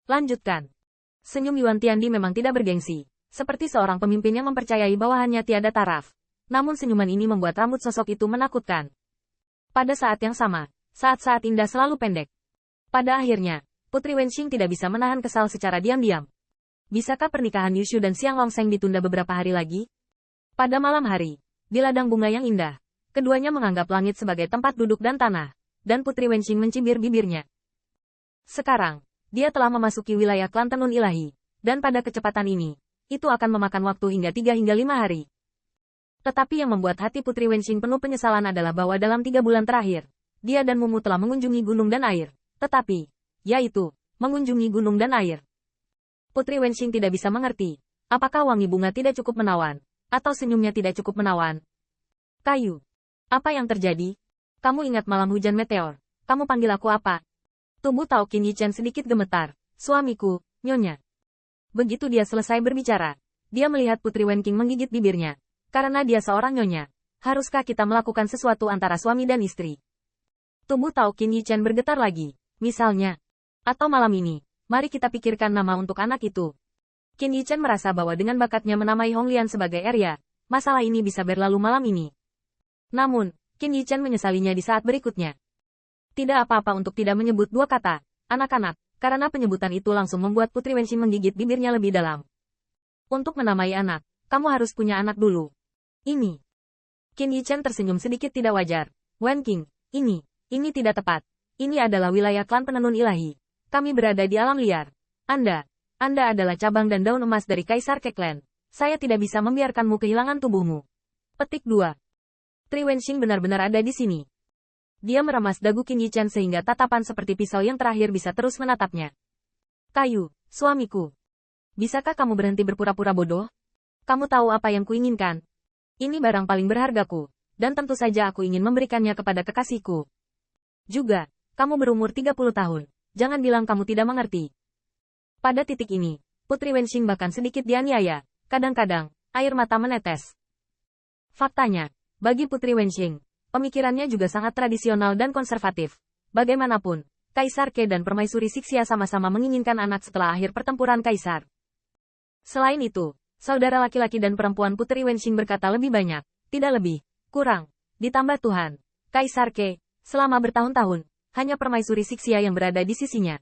Lanjutkan. Senyum Yuan Tiandi memang tidak bergengsi, seperti seorang pemimpin yang mempercayai bawahannya tiada taraf. Namun senyuman ini membuat rambut sosok itu menakutkan. Pada saat yang sama, saat-saat indah selalu pendek. Pada akhirnya, Putri Wenxing tidak bisa menahan kesal secara diam-diam. Bisakah pernikahan Yushu dan Xiang Longseng ditunda beberapa hari lagi? Pada malam hari, di ladang bunga yang indah, keduanya menganggap langit sebagai tempat duduk dan tanah, dan Putri Wenxing mencibir bibirnya. Sekarang, dia telah memasuki wilayah klan Tenun Ilahi, dan pada kecepatan ini, itu akan memakan waktu hingga 3 hingga 5 hari. Tetapi yang membuat hati Putri Wenxing penuh penyesalan adalah bahwa dalam 3 bulan terakhir, dia dan Mumu telah mengunjungi gunung dan air, tetapi, yaitu, mengunjungi gunung dan air. Putri Wenxing tidak bisa mengerti, apakah wangi bunga tidak cukup menawan, atau senyumnya tidak cukup menawan. Kayu. Apa yang terjadi? Kamu ingat malam hujan meteor? Kamu panggil aku apa? Tubuh Tao Qin Yichen sedikit gemetar. Suamiku, Nyonya. Begitu dia selesai berbicara, dia melihat Putri Wenqing menggigit bibirnya. Karena dia seorang nyonya, haruskah kita melakukan sesuatu antara suami dan istri? Tubuh Tao Qin Yichen bergetar lagi. Misalnya. Atau malam ini, mari kita pikirkan nama untuk anak itu. Qin Yichen merasa bahwa dengan bakatnya menamai Hong Lian sebagai Arya, masalah ini bisa berlalu malam ini. Namun, Qin Yichen menyesalinya di saat berikutnya. Tidak apa-apa untuk tidak menyebut dua kata, anak-anak, karena penyebutan itu langsung membuat Putri Wenxing menggigit bibirnya lebih dalam. Untuk menamai anak, kamu harus punya anak dulu. Ini. Qin Yichen tersenyum sedikit tidak wajar. Wenqing, ini tidak tepat. Ini adalah wilayah klan Penenun Ilahi. Kami berada di alam liar. Anda adalah cabang dan daun emas dari Kaisar Keklen. Saya tidak bisa membiarkanmu kehilangan tubuhmu. Petik 2. Tri Wenxing benar-benar ada di sini. Dia meremas dagu Qin Yichen sehingga tatapan seperti pisau yang terakhir bisa terus menatapnya. Kayu, suamiku. Bisakah kamu berhenti berpura-pura bodoh? Kamu tahu apa yang kuinginkan? Ini barang paling berhargaku, dan tentu saja aku ingin memberikannya kepada kekasihku. Juga, kamu berumur 30 tahun, jangan bilang kamu tidak mengerti. Pada titik ini, Putri Wenxing bahkan sedikit dianiaya, kadang-kadang, air mata menetes. Faktanya, bagi Putri Wenxing, pemikirannya juga sangat tradisional dan konservatif. Bagaimanapun, Kaisar Ke dan Permaisuri Sixia sama-sama menginginkan anak setelah akhir pertempuran Kaisar. Selain itu, saudara laki-laki dan perempuan Putri Wenxing berkata lebih banyak, tidak lebih, kurang. Ditambah Tuhan, Kaisar Ke, selama bertahun-tahun, hanya Permaisuri Sixia yang berada di sisinya.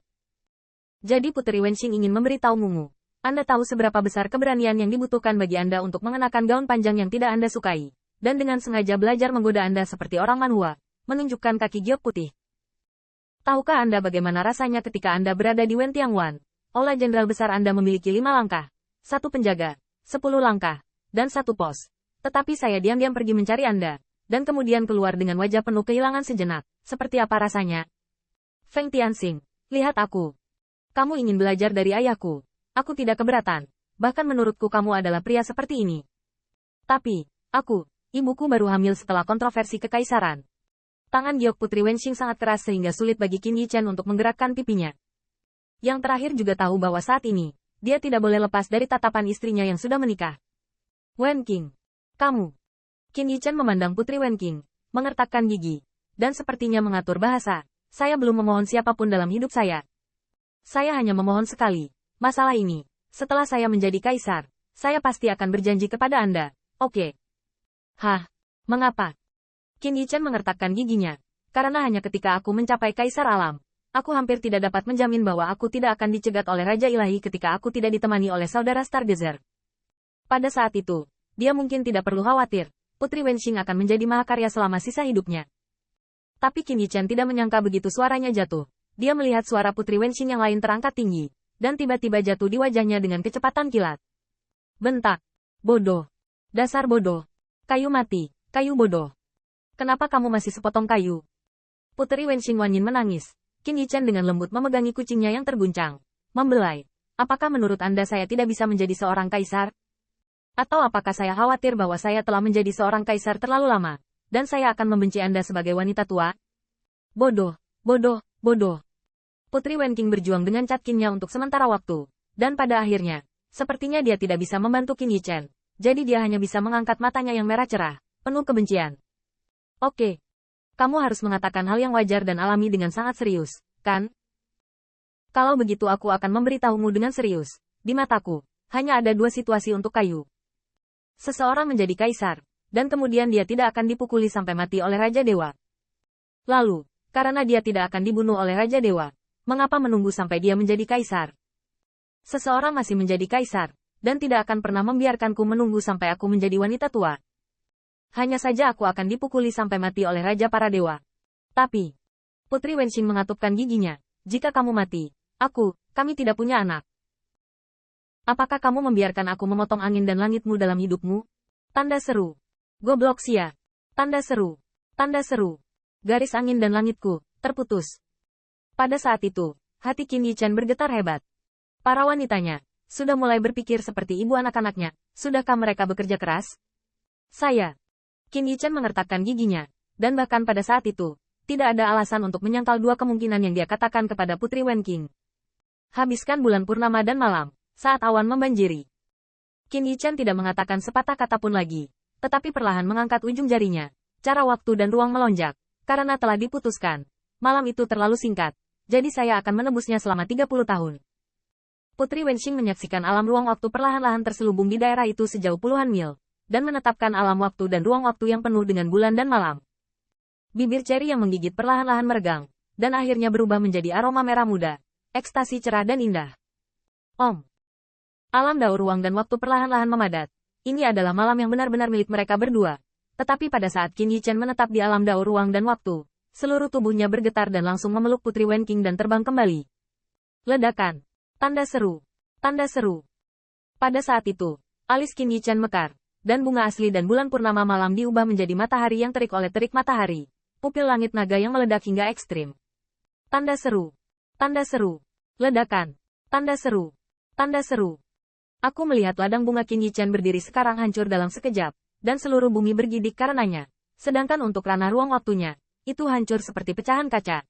Jadi Putri Wenxing ingin memberitahu Mumu, Anda tahu seberapa besar keberanian yang dibutuhkan bagi Anda untuk mengenakan gaun panjang yang tidak Anda sukai. Dan dengan sengaja belajar menggoda Anda seperti orang manhua, menunjukkan kaki giok putih. Tahukah Anda bagaimana rasanya ketika Anda berada di Wentiangwan? Aula Jenderal Besar Anda memiliki 5 langkah, 1 penjaga, 10 langkah, dan 1 pos. Tetapi saya diam-diam pergi mencari Anda, dan kemudian keluar dengan wajah penuh kehilangan sejenak. Seperti apa rasanya? Feng Tianxing, lihat aku. Kamu ingin belajar dari ayahku. Aku tidak keberatan. Bahkan menurutku kamu adalah pria seperti ini. Tapi, ibuku baru hamil setelah kontroversi kekaisaran. Tangan giok Putri Wenxing sangat keras sehingga sulit bagi Qin Yichen untuk menggerakkan pipinya. Yang terakhir juga tahu bahwa saat ini, dia tidak boleh lepas dari tatapan istrinya yang sudah menikah. Wenqing, kamu. Qin Yichen memandang Putri Wenqing, mengertakkan gigi, dan sepertinya mengatur bahasa. Saya belum memohon siapapun dalam hidup saya. Saya hanya memohon sekali. Masalah ini, setelah saya menjadi kaisar, saya pasti akan berjanji kepada Anda. Oke. Hah? Mengapa? Qin Yichen mengertakkan giginya. Karena hanya ketika aku mencapai kaisar alam, aku hampir tidak dapat menjamin bahwa aku tidak akan dicegat oleh Raja Ilahi ketika aku tidak ditemani oleh saudara Stargazer. Pada saat itu, dia mungkin tidak perlu khawatir, Putri Wenxing akan menjadi mahakarya selama sisa hidupnya. Tapi Qin Yichen tidak menyangka begitu suaranya jatuh. Dia melihat suara Putri Wenxing yang lain terangkat tinggi, dan tiba-tiba jatuh di wajahnya dengan kecepatan kilat. Bentak. Bodoh. Dasar bodoh. Kayu mati, kayu bodoh. Kenapa kamu masih sepotong kayu? Putri Wenxing Wanyin menangis. Qin Yichen dengan lembut memegangi kucingnya yang terguncang. Membelai. Apakah menurut Anda saya tidak bisa menjadi seorang kaisar? Atau apakah saya khawatir bahwa saya telah menjadi seorang kaisar terlalu lama, dan saya akan membenci Anda sebagai wanita tua? Bodoh, bodoh, bodoh. Putri Wenqing berjuang dengan catkinnya untuk sementara waktu, dan pada akhirnya, sepertinya dia tidak bisa membantu Qin Yichen. Jadi dia hanya bisa mengangkat matanya yang merah cerah, penuh kebencian. Oke. Kamu harus mengatakan hal yang wajar dan alami dengan sangat serius, kan? Kalau begitu aku akan memberitahumu dengan serius. Di mataku, hanya ada dua situasi untuk kayu. Seseorang menjadi kaisar, dan kemudian dia tidak akan dipukuli sampai mati oleh Raja Dewa. Lalu, karena dia tidak akan dibunuh oleh Raja Dewa, mengapa menunggu sampai dia menjadi kaisar? Seseorang masih menjadi kaisar, dan tidak akan pernah membiarkanku menunggu sampai aku menjadi wanita tua. Hanya saja aku akan dipukuli sampai mati oleh Raja para Dewa. Tapi, Putri Wenxing mengatupkan giginya, jika kamu mati, kami tidak punya anak. Apakah kamu membiarkan aku memotong angin dan langitmu dalam hidupmu? Tanda seru. Goblok sia. Tanda seru. Tanda seru. Garis angin dan langitku, terputus. Pada saat itu, hati Qin Yichan bergetar hebat. Para wanitanya, sudah mulai berpikir seperti ibu anak-anaknya, sudahkah mereka bekerja keras? Saya. Qin Yichan mengertakkan giginya, dan bahkan pada saat itu, tidak ada alasan untuk menyangkal dua kemungkinan yang dia katakan kepada Putri Wenqing. Habiskan bulan purnama dan malam, saat awan membanjiri. Qin Yichan tidak mengatakan sepatah kata pun lagi, tetapi perlahan mengangkat ujung jarinya. Cara waktu dan ruang melonjak, karena telah diputuskan. Malam itu terlalu singkat, jadi saya akan menebusnya selama 30 tahun. Putri Wenxing menyaksikan alam ruang waktu perlahan-lahan terselubung di daerah itu sejauh puluhan mil, dan menetapkan alam waktu dan ruang waktu yang penuh dengan bulan dan malam. Bibir Cherry yang menggigit perlahan-lahan meregang, dan akhirnya berubah menjadi aroma merah muda, ekstasi cerah dan indah. Om. Alam daur ruang dan waktu perlahan-lahan memadat. Ini adalah malam yang benar-benar milik mereka berdua. Tetapi pada saat Qin Yichan menetap di alam daur ruang dan waktu, seluruh tubuhnya bergetar dan langsung memeluk Putri Wenqing dan terbang kembali. Ledakan. Tanda seru. Tanda seru. Pada saat itu, alis Qin Yichan mekar, dan bunga asli dan bulan purnama malam diubah menjadi matahari yang terik oleh terik matahari. Pupil langit naga yang meledak hingga ekstrim. Tanda seru. Tanda seru. Ledakan. Tanda seru. Tanda seru. Aku melihat ladang bunga Qin Yichan berdiri sekarang hancur dalam sekejap, dan seluruh bumi bergidik karenanya. Sedangkan untuk ranah ruang waktunya, itu hancur seperti pecahan kaca.